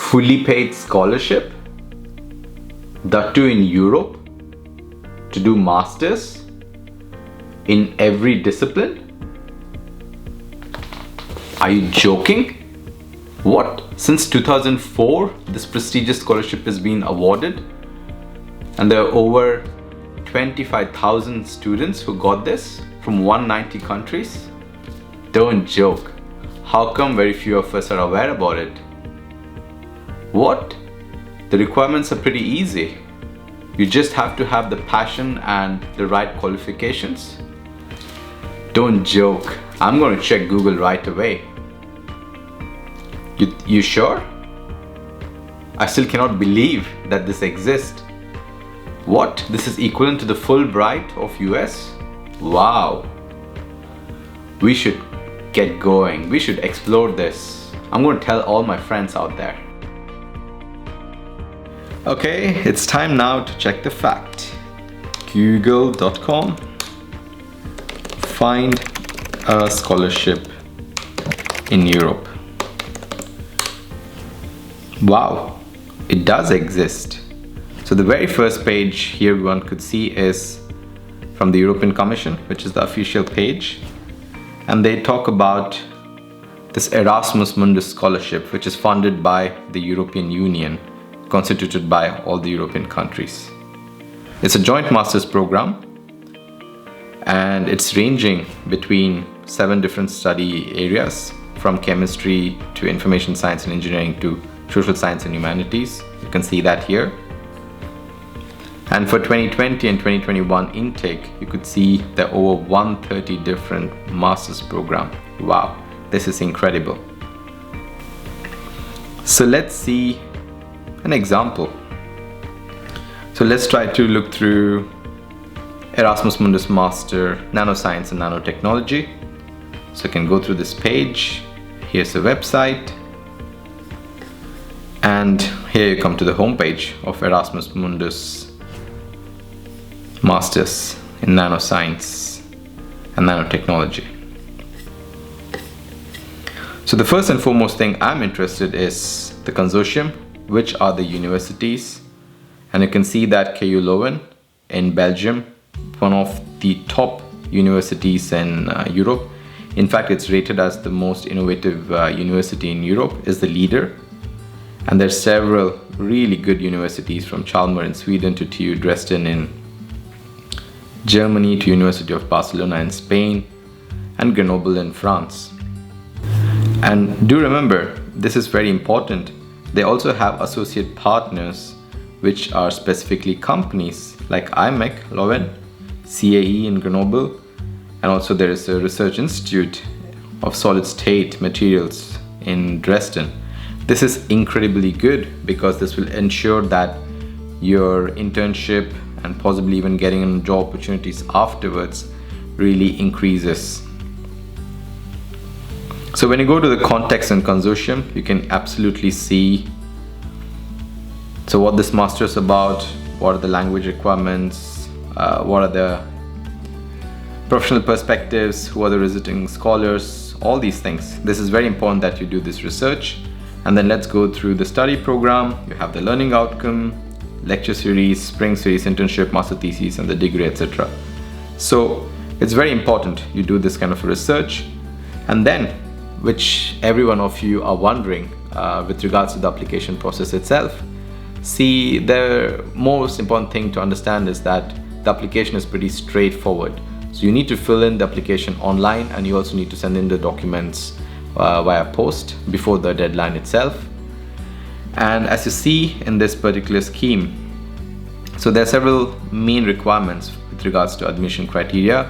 fully paid scholarship, that too in Europe, to do masters in every discipline? Are you joking? What? Since 2004, this prestigious scholarship has been awarded, and there are over 25,000 students who got this from 190 countries. Don't joke. How come very few of us are aware about it? What? The requirements are pretty easy. You just have to have the passion and the right qualifications. Don't joke. I'm going to check Google right away. You sure? I still cannot believe that this exists. What? This is equivalent to the Fulbright of US? Wow. We should get going. We should explore this. I'm going to tell all my friends out there. Okay, it's time now to check the fact. Google.com. Find a scholarship in Europe. Wow, it does exist. So the very first page here one could see is from the European Commission, which is the official page. And they talk about this Erasmus Mundus Scholarship, which is funded by the European Union, constituted by all the European countries. It's a joint master's program, and it's ranging between 7 different study areas, from chemistry to information science and engineering to social science and humanities. You can see that here. And for 2020 and 2021 intake, you could see there are over 130 different master's programs. Wow, this is incredible. So let's see an example. So let's try to look through Erasmus Mundus Master, Nanoscience and Nanotechnology. So I can go through this page. Here's the website. And here you come to the home page of Erasmus Mundus Masters in Nanoscience and Nanotechnology. So the first and foremost thing I'm interested in is the consortium, which are the universities. And you can see that KU Leuven in Belgium, one of the top universities in Europe. In fact, it's rated as the most innovative university in Europe, is the leader. And there's several really good universities, from Chalmers in Sweden to TU Dresden in Germany to University of Barcelona in Spain and Grenoble in France. And do remember, this is very important. They also have associate partners, which are specifically companies like IMEC Leuven, CAE in Grenoble, and also there is a research institute of solid state materials in Dresden. This is incredibly good because this will ensure that your internship and possibly even getting job opportunities afterwards really increases. So when you go to the context and consortium, you can absolutely see so what this master is about, what are the language requirements, what are the professional perspectives, who are the visiting scholars, all these things. This is very important that you do this research. And then let's go through the study program. You have the learning outcome, lecture series, spring series, internship, master thesis, and the degree, etc. So it's very important you do this kind of research. And then, which every one of you are wondering with regards to the application process itself, see, the most important thing to understand is that the application is pretty straightforward. So you need to fill in the application online, and you also need to send in the documents via post before the deadline itself. And as you see in this particular scheme, so there are several main requirements with regards to admission criteria.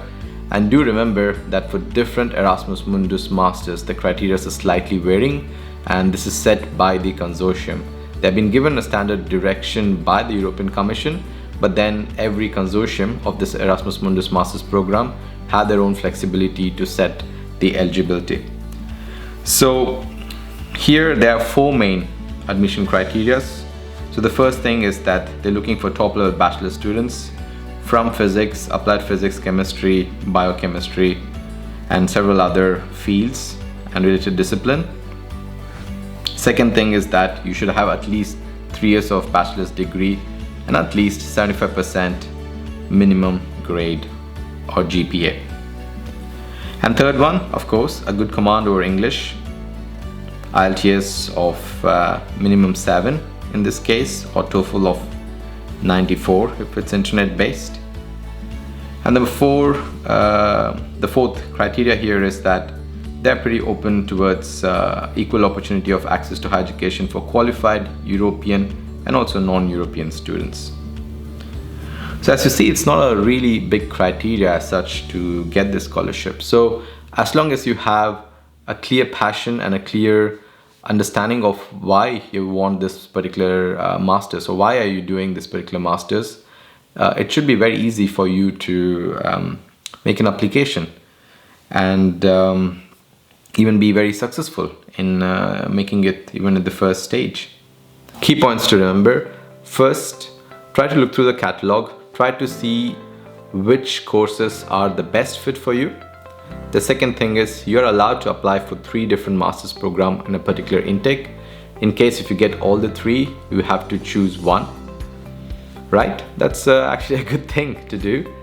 And do remember that for different Erasmus Mundus Masters, the criteria is slightly varying, and this is set by the consortium. They've been given a standard direction by the European Commission, but then every consortium of this Erasmus Mundus Masters program have their own flexibility to set the eligibility. So here there are 4 main admission criteria. So the first thing is that they're looking for top level bachelor students from physics, applied physics, chemistry, biochemistry, and several other fields and related discipline. Second thing is that you should have at least 3 years of bachelor's degree and at least 75% minimum grade or GPA. And third one, of course, a good command over English, IELTS of minimum 7 in this case, or TOEFL of 94 if it's internet based. And the fourth criteria here is that they're pretty open towards equal opportunity of access to higher education for qualified European and also non-European students. So as you see, it's not a really big criteria as such to get this scholarship. So as long as you have a clear passion and a clear understanding of why you want this particular master's, or why are you doing this particular master's, it should be very easy for you to make an application and even be very successful in making it even at the first stage. Key points to remember. First, try to look through the catalog. Try to see which courses are the best fit for you. The second thing is you're allowed to apply for 3 different master's programs in a particular intake. In case if you get all the 3, you have to choose one. Right? That's actually a good thing to do.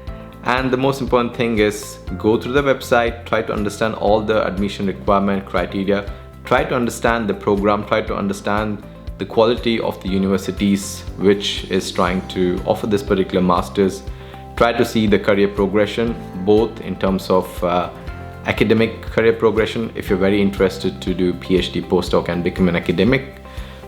And the most important thing is go through the website, try to understand all the admission requirement criteria, try to understand the program, try to understand the quality of the universities which is trying to offer this particular master's. Try to see the career progression, both in terms of academic career progression, if you're very interested to do PhD postdoc and become an academic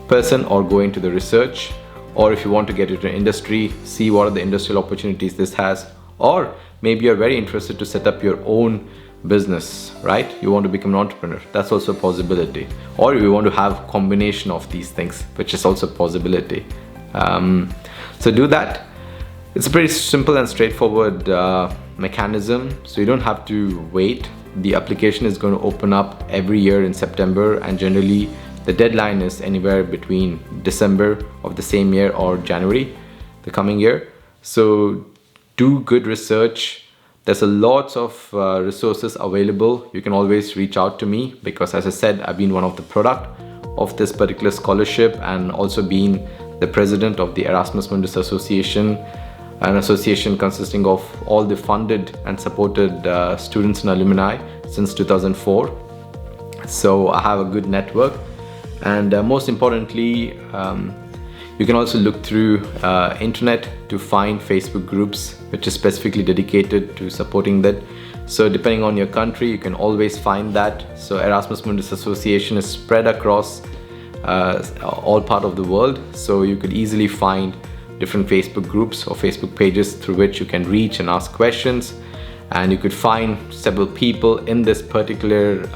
person or go into the research, or if you want to get into industry, see what are the industrial opportunities this has, or maybe you're very interested to set up your own business, right? You want to become an entrepreneur, that's also a possibility. Or you want to have a combination of these things, which is also a possibility. So do that. It's a pretty simple and straightforward mechanism, so you don't have to wait. The application is going to open up every year in September, and generally the deadline is anywhere between December of the same year or January the coming year. So do good research. There's a lots of resources available. You can always reach out to me because, as I said, I've been one of the product of this particular scholarship and also been the president of the Erasmus Mundus Association, an association consisting of all the funded and supported students and alumni since 2004. So I have a good network, and most importantly, you can also look through internet to find Facebook groups which is specifically dedicated to supporting that. So depending on your country, you can always find that. So Erasmus Mundus Association is spread across all part of the world. So you could easily find different Facebook groups or Facebook pages through which you can reach and ask questions. And you could find several people in this particular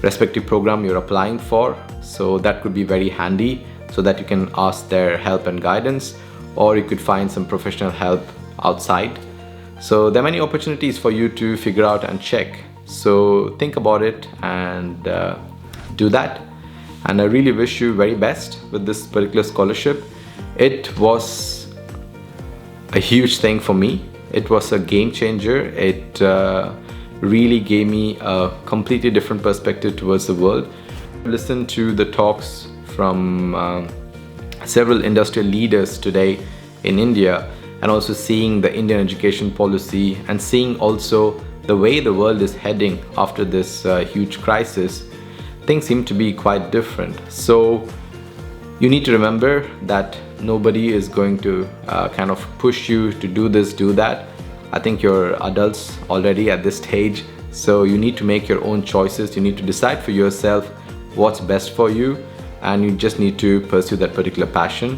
respective program you're applying for. So that could be very handy, so that you can ask their help and guidance, or you could find some professional help outside. So there are many opportunities for you to figure out and check. So think about it and do that. And I really wish you very best with this particular scholarship. It was a huge thing for me. It was a game changer. It really gave me a completely different perspective towards the world. Listen to the talks from several industrial leaders today in India, and also seeing the Indian education policy and seeing also the way the world is heading after this huge crisis. Things seem to be quite different. So you need to remember that nobody is going to kind of push you to do this, do that. I think you're adults already at this stage, so you need to make your own choices. You need to decide for yourself what's best for you, and you just need to pursue that particular passion.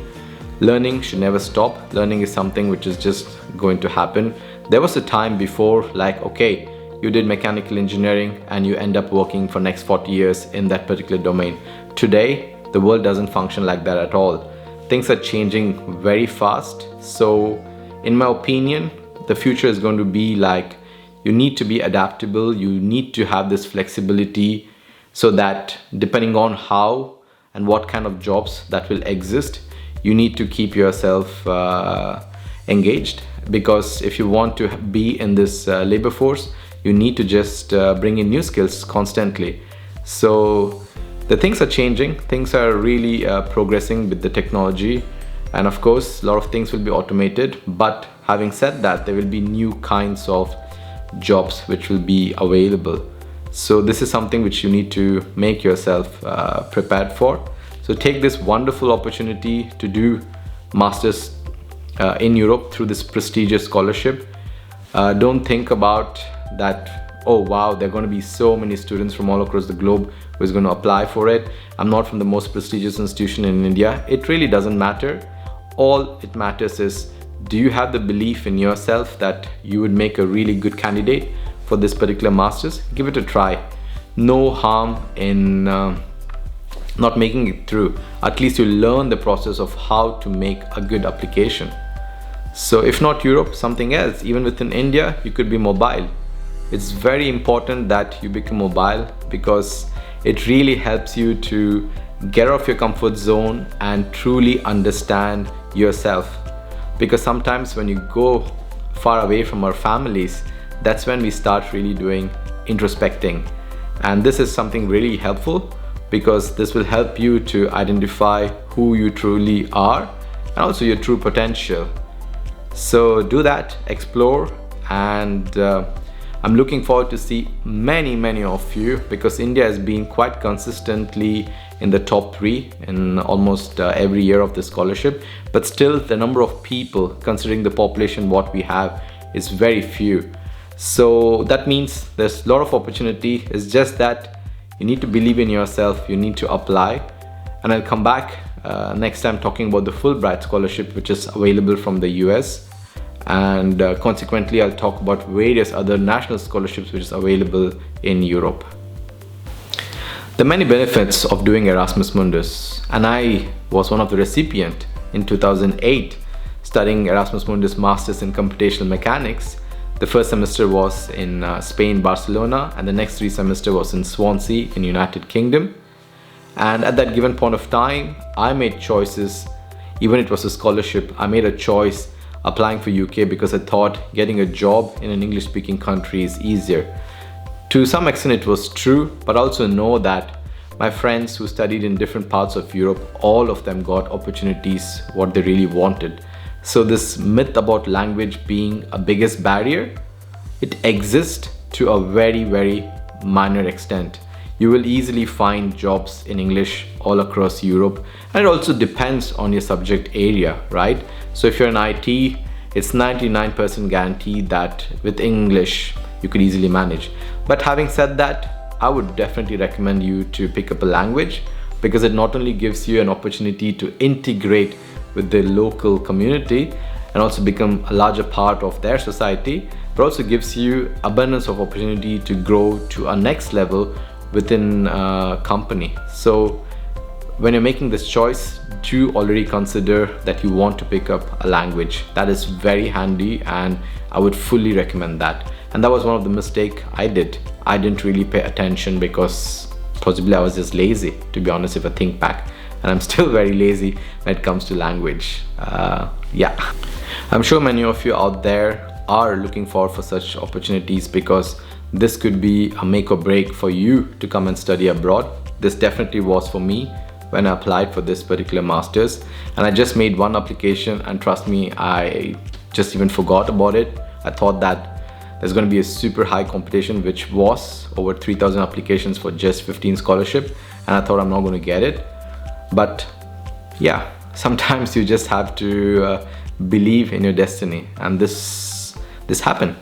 Learning should never stop. Learning is something which is just going to happen. There was a time before, like, okay, you did mechanical engineering and you end up working for next 40 years in that particular domain. Today, the world doesn't function like that at all. Things are changing very fast. So in my opinion, the future is going to be like, you need to be adaptable. You need to have this flexibility, so that depending on how and what kind of jobs that will exist, you need to keep yourself engaged. Because if you want to be in this labor force, you need to just bring in new skills constantly. So The things are changing, things are really progressing with the technology, and of course a lot of things will be automated. But having said that, there will be new kinds of jobs which will be available. So this is something which you need to make yourself prepared for. So take this wonderful opportunity to do masters in Europe through this prestigious scholarship. Don't think about that, oh wow, there are going to be so many students from all across the globe who is going to apply for it. I'm not from the most prestigious institution in India. It really doesn't matter. All it matters is, do you have the belief in yourself that you would make a really good candidate for this particular masters? Give it a try. No harm in not making it through. At least you learn the process of how to make a good application. So if not Europe, something else. Even within India, you could be mobile. It's very important that you become mobile, because it really helps you to get out of your comfort zone and truly understand yourself. Because sometimes when you go far away from our families, that's when we start really doing introspecting. And this is something really helpful, because this will help you to identify who you truly are and also your true potential. So do that, explore, and I'm looking forward to see many of you, because India has been quite consistently in the top 3 in almost every year of the scholarship. But still, the number of people, considering the population what we have, is very few. So that means there's a lot of opportunity. It's just that you need to believe in yourself, you need to apply. And I'll come back next time talking about the Fulbright scholarship, which is available from the US. And consequently, I'll talk about various other national scholarships which is available in Europe. The many benefits of doing Erasmus Mundus, and I was one of the recipient in 2008 studying Erasmus Mundus Masters in Computational Mechanics. The first semester was in Spain, Barcelona, and the next 3 semesters was in Swansea in United Kingdom. And at that given point of time, I made choices. Even it was a scholarship, I made a choice applying for UK, because I thought getting a job in an English speaking country is easier. To some extent it was true, but also know that my friends who studied in different parts of Europe, all of them got opportunities what they really wanted. So this myth about language being a biggest barrier, it exists to a very minor extent. You will easily find jobs in English all across Europe, and it also depends on your subject area, right? So if you're in IT, it's 99% guaranteed that with English you could easily manage. But having said that, I would definitely recommend you to pick up a language, because it not only gives you an opportunity to integrate with the local community and also become a larger part of their society, but also gives you abundance of opportunity to grow to a next level within a company. So when you're making this choice, do already consider that you want to pick up a language. That is very handy, and I would fully recommend that. And that was one of the mistakes I did. I didn't really pay attention, because possibly I was just lazy, to be honest, if I think back. And I'm still very lazy when it comes to language. Yeah, I'm sure many of you out there are looking forward for such opportunities, because this could be a make or break for you to come and study abroad. This definitely was for me when I applied for this particular masters, and I just made one application, and trust me, I just even forgot about it. I thought that there's going to be a super high competition, which was over 3,000 applications for just 15 scholarship, and I thought I'm not going to get it. But yeah, sometimes you just have to believe in your destiny, and this happened.